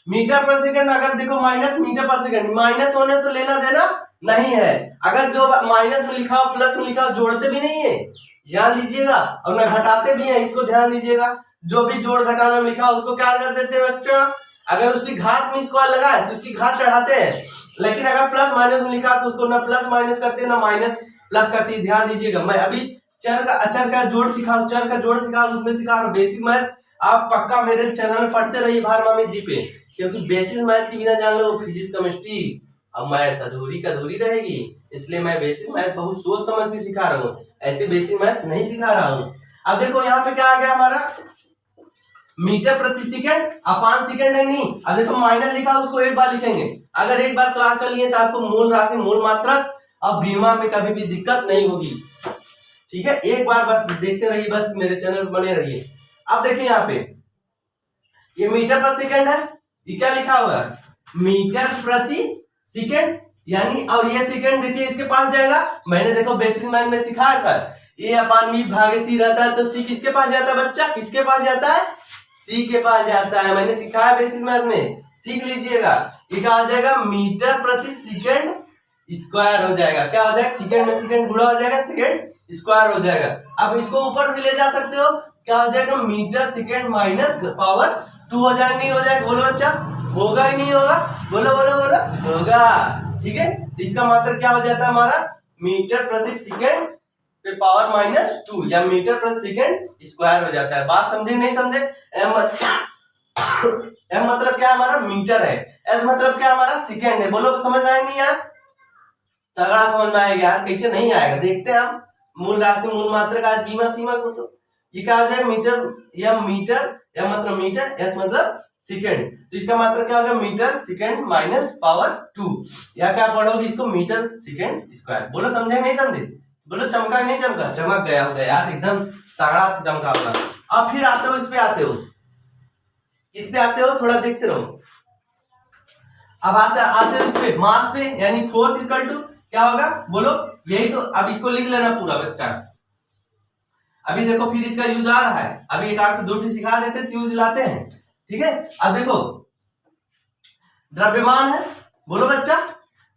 मीटर पर सेकंड, अगर देखो माइनस मीटर पर सेकंड, माइनस होने से लेना देना नहीं है, अगर जो माइनस में लिखा हो प्लस में लिखा हो जोड़ते भी नहीं है, ध्यान दीजिएगा, और न घटाते भी हैं, इसको ध्यान दीजिएगा, जो भी जोड़ घटाना में लिखा हो उसको क्या कर देते हैं बच्चा, अगर उसकी घात में स्क्वायर लगा है तो उसकी घात चढ़ाते हैं, लेकिन अगर प्लस माइनस में लिखा तो उसको ना प्लस माइनस करते हैं ना माइनस प्लस करते हैं। ध्यान दीजिएगा, मैं अभी चर का अचर का जोड़ सिखाऊं, चर का जोड़ सिखाऊं, उसमें सिखा रहा हूं बेसिक मैथ, आप पक्का मेरे चैनल में पढ़ते रहिए भारमामी जी पे, क्योंकि बेसिक मैथ के बिना जान लो फिजिक्स केमिस्ट्री अब मैथ अधूरी का अधूरी रहेगी, इसलिए मैं बेसिक मैथ बहुत सोच समझ के सिखा रहा हूँ, ऐसे बेसिक मैथ नहीं सिखा रहा हूँ। अब देखो यहाँ पे क्या आ गया हमारा मीटर प्रति सेकंड अपान सेकंड है नहीं, अब देखो माइनस लिखा उसको एक बार लिखेंगे, अगर एक बार क्लास कर लिए तो आपको मूल राशि मूल मात्रक अब बीमा में कभी भी दिक्कत नहीं होगी, ठीक है। एक बार बस देखते रहिए, बस मेरे चैनल पर बने रहिए। अब देखिए यहाँ पे ये मीटर पर सेकंड है, ये क्या लिखा हुआ है मीटर प्रति सेकंड, यानी और ये सेकंड देखिए इसके पास जाएगा, मैंने देखो बेसिक मैथ में सिखाया था ए अपान बी भागे सी रहता है, तो सी किसके पास जाता है बच्चा, किसके पास जाता है सी के पास जाता है, मैंने सिखाया बेसिक मैथ में, सीख लीजिएगा। ये क्या हो जाएगा मीटर प्रति सेकंड स्क्वायर हो जाएगा, क्या हो जाएगा सेकंड में सेकंड गुणा हो जाएगा सेकंड स्क्वायर हो जाएगा। अब इसको ऊपर भी ले जा सकते हो, क्या हो जाएगा मीटर सेकंड माइनस पावर 2 हो जाएगा, नहीं हो जाएगा बोलो बच्चा, होगा ही नहीं होगा, बोलो बोलो बोलो होगा, ठीक है। तो इसका मात्रक क्या हो जाता है हमारा मीटर प्रति सेकंड पे पावर माइनस 2 या मीटर प्रति सेकंड स्क्वायर हो जाता है। बात समझे नहीं समझे, एम मतलब क्या हमारा मीटर है, एस मतलब क्या हमारा सेकंड है, बोलो समझ में आया नहीं यार, तगड़ा समझ में आएगा यार, कैसे नहीं आएगा देखते हैं हम, मूल राशि मूल मात्रक आज बीमा सीमा को, तो ये क्या हो जाएगा मीटर या मीटर, या मतलब मीटर, एस मतलब सेकंड, तो इसका मात्रक क्या होगा मीटर सेकंड माइनस पावर 2, या क्या पढ़ोगे इसको मीटर सेकंड स्क्वायर। बोलो समझे नहीं समझे, बोलो चमका नहीं चमका, चमक गया होगा यार एकदम तगड़ा से चमका होगा। अब फिर आते हो इस पे आते हो, इस पे आते हो थोड़ा देखते रहो, अब आते हो इस पे मास पे, यानी फोर्स इक्वल टू क्या होगा बोलो, यही तो, अब इसको लिख लेना पूरा बच्चा। अभी देखो फिर इसका यूज आ रहा है, अभी एक आध दो चीज सिखा देते तो यूज लाते हैं, ठीक है। अब देखो द्रव्यमान है, बोलो बच्चा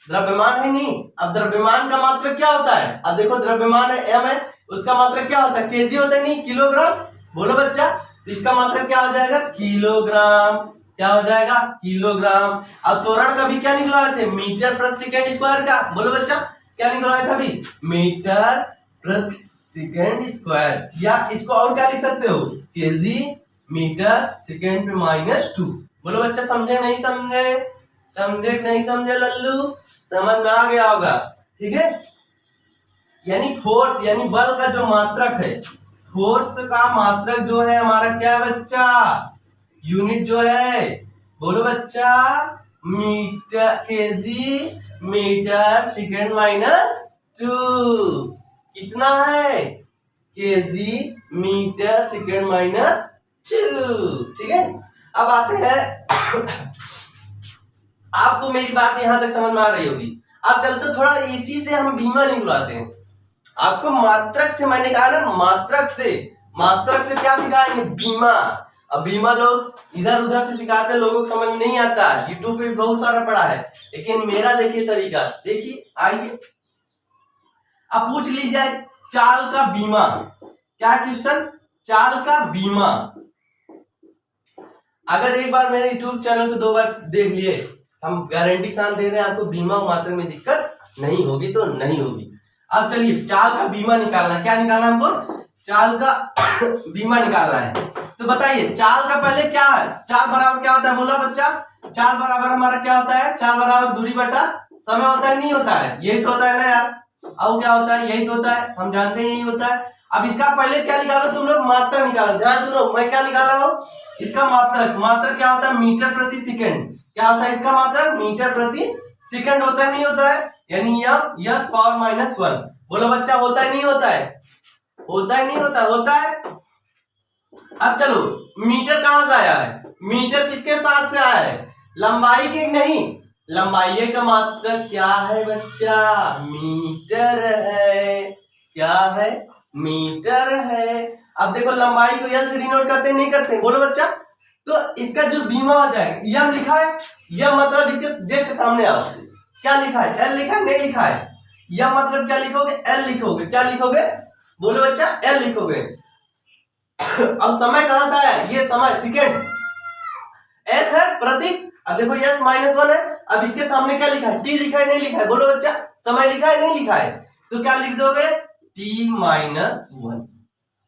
द्रव्यमान है नहीं, अब द्रव्यमान का मात्रक क्या होता है, अब देखो द्रव्यमान है एम है, उसका मात्रक क्या होता है केजी होता है नहीं किलोग्राम, बोलो बच्चा, तो इसका मात्रक क्या हो जाएगा किलोग्राम, क्या हो जाएगा किलोग्राम। अब त्वरण का भी क्या निकलवाए थे मीटर प्रति सेकंड स्क्वायर का, बोलो बच्चा क्या निकलवाया था अभी मीटर प्रति सेकंड स्क्वायर, या इसको और क्या लिख सकते हो केजी मीटर सेकंड पे माइनस 2, बोलो बच्चा समझे नहीं समझे, समझे नहीं समझे लल्लू, समझ में आ गया होगा, ठीक है। यानी फोर्स यानी बल का जो मात्रक है, फोर्स का मात्रक जो है हमारा क्या है बच्चा, यूनिट जो है बोलो बच्चा metre KG metre second minus 2, कितना है केजी मीटर सेकंड माइनस 2, ठीक है। अब आते हैं आपको मेरी बात यहां तक समझ में आ रही होगी, अब चलते थोड़ा इसी से हम बीमा निकलवाते हैं, आपको मात्रक से मैंने कहा ना, मात्रक से क्या सिखाएंगे? बीमा। अब बीमा लोग इधर उधर से सिखाते हैं, लोगों को समझ में नहीं आता, यूट्यूब पे बहुत सारा पड़ा है, लेकिन मेरा देखिए तरीका, देखिए आइए अब पूछ लीजिए चाल का बीमा। क्या क्वेश्चन? चाल का बीमा। अगर एक बार मेरे यूट्यूब चैनल को 2 बार देख लिए, हम गारंटी के साथ दे रहे हैं आपको बीमा मात्रक में दिक्कत नहीं होगी तो नहीं होगी। अब चलिए चाल का बीमा निकालना, क्या निकालना हमको? चाल का बीमा निकालना है। तो बताइए चाल का पहले क्या है? चाल बराबर क्या होता है? बोला बच्चा, चाल बराबर हमारा क्या होता है? चाल बराबर दूरी बटा समय होता है, नहीं होता है? यही तो होता है ना यार। अब क्या होता है? यही तो होता है, हम जानते हैं यही होता है। अब इसका पहले क्या निकालो तुम लोग? मात्रक निकालो। ध्यान सुनो, मैं क्या निकाल रहा हूँ? इसका मात्रक। मात्रक क्या होता है? मीटर प्रति सेकंड। क्या होता है इसका मात्रक? मीटर प्रति सेकंड होता है, नहीं होता है? यानी यस पावर -1। बोलो बच्चा, होता है नहीं होता है? होता है नहीं होता? होता है। अब चलो मीटर कहां से आया है? मीटर किसके साथ से आया है? लंबाई के नहीं, लंबाई का मात्रक क्या है बच्चा? मीटर है। क्या है? मीटर है। अब देखो लंबाई को एल से डिनोट करते हैं, नहीं करते? बोलो बच्चा। तो इसका जो बीमा हो जाएगा, यम लिखा है, यम मतलब इसके जस्ट सामने आओ, क्या लिखा है? एल लिखा है, नहीं लिखा है? यम मतलब क्या लिखोगे? एल लिखोगे। क्या लिखोगे? बोलो बच्चा, एल लिखोगे। अब समय कहां से आया? ये समय सेकंड, एस है प्रतीक। अब देखो एस -1 है, अब इसके सामने क्या लिखा है? टी लिखा है, नहीं लिखा है? बोलो बच्चा, समय लिखा है, नहीं लिखा है? तो क्या लिख दोगे? t-1।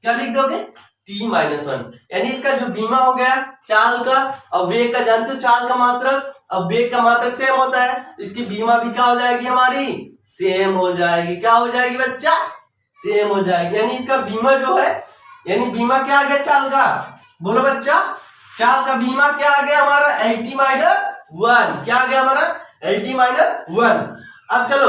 क्या लिख दोगे? t-1। यानी इसका जो बीमा हो गया चाल का और वेग का, जानते हो चाल का मात्रक और वेग का मात्रक सेम होता है, इसकी बीमा भी क्या हो जाएगी हमारी? सेम हो जाएगी। क्या हो जाएगी बच्चा? सेम हो जाएगी। यानी इसका बीमा जो है, यानी बीमा क्या आ गया चाल का? बोलो बच्चा, चाल का बीमा क्या आ गया हमारा? LT-1। क्या आ गया हमारा? LT-1। अब चलो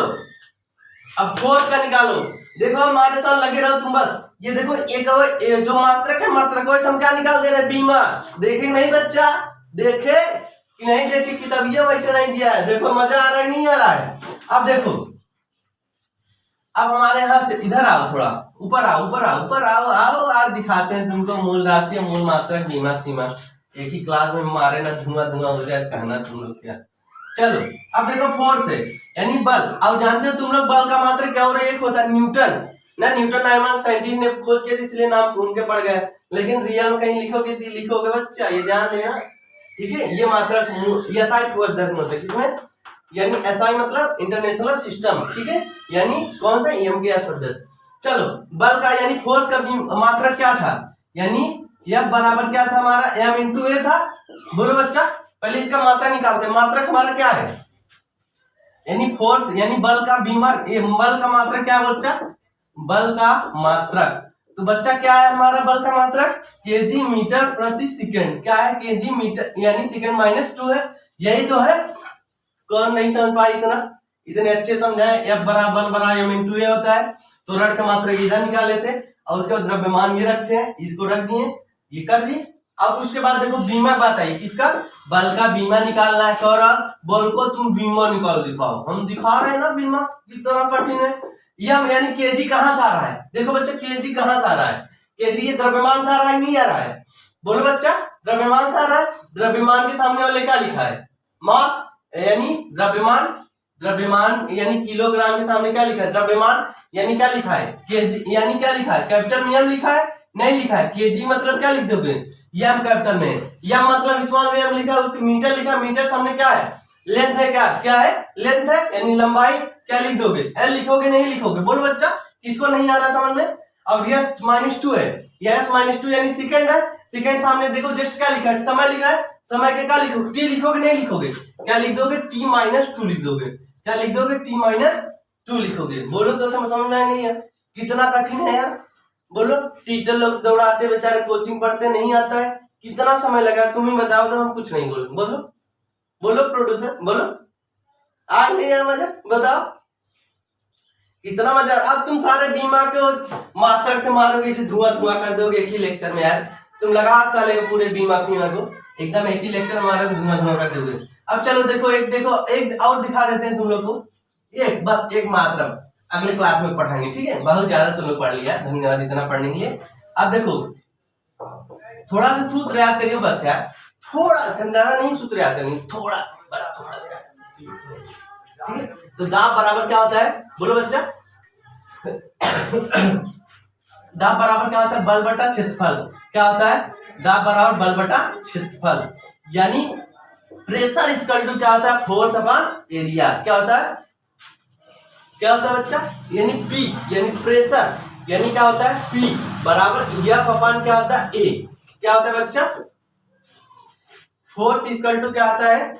अब फोर्स का निकालो। देखो हमारे साथ लगे रहो तुम बस। ये देखो एक जो मात्रक है, मात्रक को हम क्या निकाल दे रहे हैं? बीमा। देखे नहीं बच्चा? देखे कि नहीं देखे? किताबिया वैसे नहीं दिया है। देखो मजा आ रहा है, नहीं आ रहा है? अब देखो, अब हमारे यहाँ से इधर आओ, थोड़ा ऊपर आओ, ऊपर आओ और दिखाते हैं तुमको मूल राशि, मूल मात्रक, बीमा, सीमा। एक ही क्लास में मारे ना धुआं हो जाए, कहना तुम लोग क्या। चलो अब देखो फोर्स है यानी बल। अब जानते हो तुम लोग बल का मात्रक क्या हो रहा है? एक होता है न्यूटन ना, न्यूटन नामक साइंटिस्ट ने खोज किया इसलिए नाम उनके पड़ गए, लेकिन रियल में कहीं लिखोगे बच्चा, ये ध्यान देना, ठीक है? ये मात्रक SI फोर्स धर्म होता है, किसमें? यानी SI मतलब इंटरनेशनल सिस्टम, ठीक है? यानी कौन सा? EMKS पद्धति। चलो बल का यानी फोर्स का मात्रक क्या था? यानी F बराबर क्या था हमारा? M × A था। बोलो बच्चा, पहले इसका मात्रा निकालते हैं। मात्रक हमारा क्या है? यानी फोर्स यानी बल का बीमा, बल का मात्रक क्या है बच्चा? बल का मात्रक तो बच्चा क्या है हमारा? बल का मात्रक केजी मीटर प्रति सेकंड। क्या है? केजी मीटर यानी सेकंड -2 है। यही तो है। कौन नहीं समझ पाई इतने अच्छे समझाए। F बराबर M × A होता है। तो रड का मात्रक इधर निकाल लेते और उसके बाद द्रव्यमान ये रखे हैं, इसको रख दिए, ये कर दिए। अब उसके बाद देखो बीमा बात आई, किसका? बल का बीमा निकालना है। सौरभ बल को तुम बीमा निकाल दिखाओ। हम दिखा रहे हैं ना बीमा, कितना कठिन है। यम यानी केजी कहां से आ रहा है? देखो बच्चा केजी कहां से आ रहा है? केजी ये द्रव्यमान से आ रहा है, नहीं आ रहा है? बोलो बच्चा, द्रव्यमान से आ रहा है। द्रव्यमान के सामने वाले क्या लिखा है? मास यानी द्रव्यमान यानी किलोग्राम के सामने क्या लिखा है? द्रव्यमान यानी क्या लिखा है? केजी यानी क्या लिखा है? कैपिटल में एम लिखा है, नहीं लिखा है? केजी मतलब क्या लिख दोगे? एम कैपिटल में। एम मतलब स्मॉल में एम लिखा है, उसके मीटर लिखा है। मीटर सामने क्या है? लेंथ है। क्या है? लेंथ है यानी लंबाई। क्या लिख दोगे? एल लिखोगे, नहीं लिखोगे? बोलो बच्चा, किसको नहीं आ रहा समझ में? अब यस -2 है, यस -2 यानी सेकंड है। सेकंड सामने देखो जस्ट क्या लिखा है? समय लिखा है। समय के क्या लिखोगे? टी लिखोगे, नहीं लिखोगे? क्या लिख दोगे? t-2 लिख दोगे। क्या लिख दोगे? t-2 लिखोगे। बोलो तो समझ में नहीं है? कितना कठिन है यार। बोलो, टीचर लोग दौड़ाते बेचारे, कोचिंग पढ़ते, नहीं आता है, कितना समय लगा तुम ही बताओ तो हम कुछ नहीं बोलो। बोलो बोलो प्रोड्यूसर, बोलो आज नहीं आया मजा? बताओ कितना मजा। अब तुम सारे बीमा को मात्रक से मारोगे, इसे धुआं कर दोगे एक ही लेक्चर में यार। तुम लगा साले को पूरे बीमा को एकदम एक ही लेक्चर मारोगे, धुआं कर दोगे। अब चलो देखो एक और दिखा देते हैं तुम लोग को। बस एक मात्रक अगले क्लास में पढ़ाएंगे, ठीक है। बहुत ज्यादा तुम लोग पढ़ लिया, धन्यवाद इतना पढ़ने के लिए। अब देखो थोड़ा सा सूत्र याद करिए बस यार, थोड़ा सा, ज्यादा नहीं सूत्र याद करनी, थोड़ा सा बस, थोड़ा सा, ठीक है। तो दाब बराबर क्या होता है, बोलो बच्चा। दाब बराबर क्या होता है, बल बटा क्षेत्रफल। क्या होता है, दाब बराबर बल बटा क्षेत्रफल, यानी प्रेशर इक्वल टू क्या होता है, फोर्स अपॉन एरिया। क्या होता है, क्या होता है बच्चा, यानी P, यानी प्रेशर, यानी क्या होता है P बराबर एफ अपॉन क्या होता है A। क्या होता है बच्चा, फोर्स इक्वल टू क्या होता है,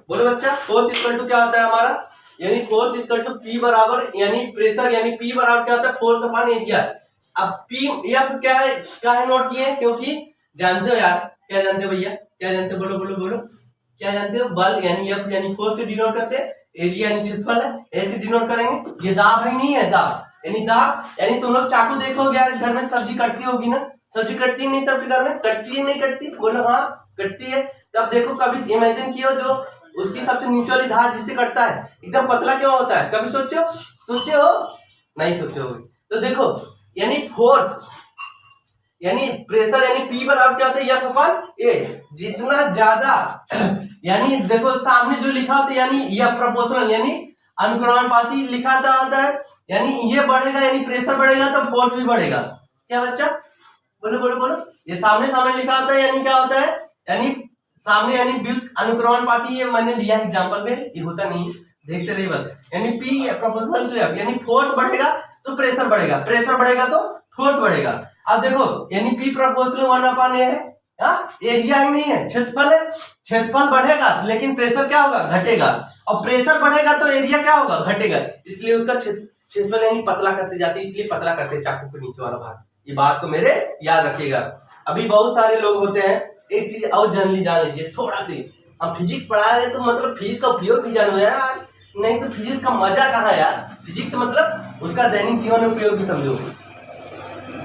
बोलो बच्चा, फोर्स इक्वल टू क्या होता है हमारा, यानी फोर्स इक्वल टू P बराबर, यानी प्रेशर, यानी P बराबर क्या होता है, फोर्स अपॉन एरिया। अब P F क्या है नोट किए, क्योंकि जानते हो यार, क्या जानते हो भैया, क्या जानते हो, बोलो बोलो बोलो, क्या जानते हो, बल यानी F यानी फोर्स से डिनोट करते हैं, एरिया यानी क्षेत्रफल है, ऐसे डिनोट करेंगे। ये दाब है नहीं है, दाब यानी तुम लोग चाकू देखोगे घर में, सब्जी कटती होगी ना, सब्जी कटती नहीं, सब्जी घर में कटती है नहीं कटती, बोलो हाँ कटती है। तब देखो कभी इमेजिन किया जो उसकी सबसे नीचे वाली धार जिससे कटता है एकदम पतला क्यों होता है, कभी सोचे हो नहीं सोचे हो। तो देखो यानी फोर्स यानी प्रेशर यानी P बराबर क्या होता है, F अपॉन A। जितना ज्यादा यानी देखो सामने जो लिखा होता है, यानी F प्रोपोर्शनल यानी अनुक्रमानुपाती लिखा होता है, यानी ये बढ़ेगा यानी प्रेशर बढ़ेगा तो फोर्स भी बढ़ेगा। क्या बच्चा, बोलो बोलो बोलो, ये सामने सामने लिखा होता है, यानी क्या होता है, यानी सामने यानी व्युत अनुक्रमानुपाती, ये मैंने लिया एग्जांपल में, ये होता नहीं, देखते रहिए बस। यानी P प्रोपोर्शनल टू F, यानी फोर्स बढ़ेगा तो प्रेशर बढ़ेगा, प्रेशर बढ़ेगा तो फोर्स बढ़ेगा। अब देखो यानी P प्रोपोर्शनल 1/A है, एरिया ही नहीं है, क्षेत्रफल है, क्षेत्रफल बढ़ेगा लेकिन प्रेशर क्या होगा, घटेगा, और प्रेशर बढ़ेगा तो एरिया क्या होगा, घटेगा, इसलिए उसका क्षेत्रफल यानी पतला करते जाते, इसलिए पतला करते हैं चाकू के नीचे वाला भाग। ये बात तो मेरे याद रखिएगा। अभी बहुत सारे लोग होते हैं, एक चीज और जान लीजिए थोड़ा सी, हम फिजिक्स पढ़ा रहे तो मतलब फिजिक्स का उपयोग भी जानो यार, नहीं तो फिजिक्स का मजा कहाँ यार, फिजिक्स मतलब उसका दैनिक जीवन में उपयोग भी समझो।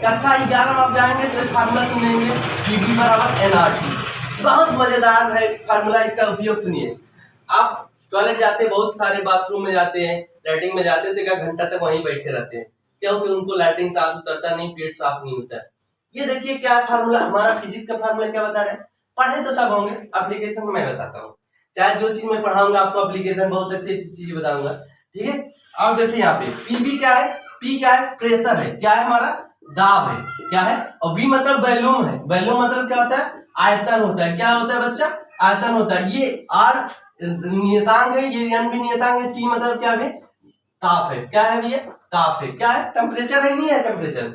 कक्षा 11 में आप जाएंगे तो फार्मूला सुनेंगे, Pv बराबर nRT, बहुत मजेदार है फार्मूला, इसका उपयोग सुनिए। आप टॉयलेट जाते हैं, बहुत सारे बाथरूम में जाते हैं, लैट्रिन में जाते हैं, तो एक घंटा तक वहीं बैठे रहते हैं, क्योंकि उनको लैट्रिन साफ उतरता नहीं, पेट साफ नहीं होता है। ये देखिए क्या फार्मूला, हमारा फिजिक्स का फार्मूला क्या बता रहे हैं, पढ़े तो सब होंगे, एप्लीकेशन में मैं बताता हूँ, चाहे जो चीज मैं पढ़ाऊंगा आपको एप्लीकेशन बहुत अच्छी अच्छी चीजें बताऊंगा, ठीक है। अब देखिए यहाँ पे Pv क्या है, P क्या है, प्रेशर है, क्या है हमारा, दाब है, क्या है, और V मतलब वॉल्यूम है, वॉल्यूम मतलब क्या होता है, आयतन होता है, क्या होता है बच्चा, आयतन होता है। ये R नियतांक है, ये N भी नियतांक है, T मतलब क्या है, ताप है, क्या है भैया, ताप है, क्या है, टेम्परेचर है, नहीं है टेम्परेचर।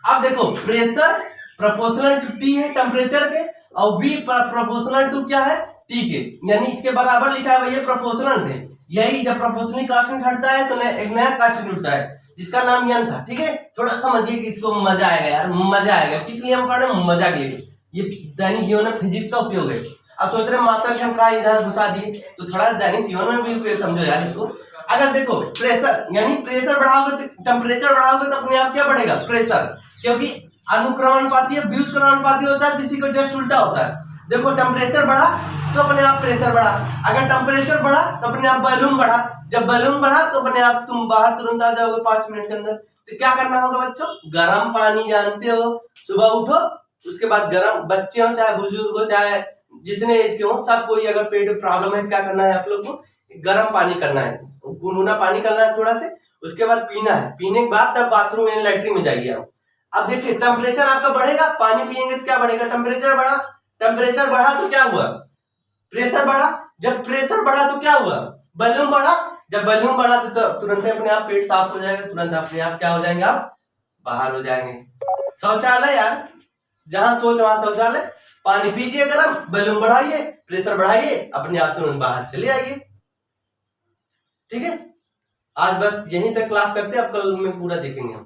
अब देखो प्रेशर प्रोपोर्शनल टू T है टेम्परेचर के, और V प्रोपोर्शनल टू क्या है, T के, यानी इसके बराबर लिखा है भैया प्रोपोर्शनल है। यही जब प्रोपोर्शनल कांस्टेंट हटता है तो एक नया कांस्टेंट उठता है, जिसका नाम यन था, ठीक है। थोड़ा समझिए कि इसको मजा आएगा यार, मजा आएगा, किस लिए हम पढ़ रहे हैं, मजा के लिए, ये दैनिक जीवन में फिजिक्स का उपयोग है। अब सोच रहे मात्रा के हम कहा इधर घुसा दिए, तो थोड़ा दैनिक जीवन में भी उपयोग समझो यार इसको। अगर देखो प्रेशर यानी प्रेशर बढ़ाओगे तो टेम्परेचर बढ़ाओगे तो अपने आप क्या बढ़ेगा, प्रेशर, क्योंकि अनुक्रमानुपाती है, व्युत्क्रमानुपाती होता है, किसी को जस्ट उल्टा होता है। देखो टेम्परेचर बढ़ा तो अपने आप प्रेशर बढ़ा, अगर टेम्परेचर बढ़ा तो अपने आप वॉल्यूम बढ़ा, जब वॉल्यूम बढ़ा तो अपने आप तुम बाहर तुरंत आ जाओगे 5 मिनट के अंदर। तो क्या करना होगा बच्चों, गर्म पानी जानते हो, सुबह उठो उसके बाद गर्म, बच्चे हो चाहे बुजुर्ग हो चाहे जितने एज के हो, सब कोई अगर पेट में प्रॉब्लम है क्या करना है आप लोग को, गर्म पानी करना है, गुनगुना पानी करना है थोड़ा से, उसके बाद पीना है, पीने के बाद तब बाथरूम या लैट्रिन में जाइए आप। अब देखिए टेम्परेचर आपका बढ़ेगा, पानी पिएंगे तो क्या बढ़ेगा, टेम्परेचर बढ़ा, टेम्परेचर बढ़ा तो क्या हुआ, प्रेशर बढ़ा, जब प्रेशर बढ़ा तो क्या हुआ, वॉल्यूम बढ़ा, जब वॉल्यूम बढ़ा तो तुरंत अपने आप पेट साफ हो जाएगा, तुरंत अपने आप क्या हो जाएंगे, आप बाहर हो जाएंगे। शौचालय यार, जहां सोच वहां शौचालय, पानी पीजिए गर्म, वॉल्यूम बढ़ाइए, प्रेशर बढ़ाइए, अपने आप तुरंत बाहर चले आइए, ठीक है। आज बस यहीं तक क्लास करते हैं, अब कल में पूरा देखेंगे हम।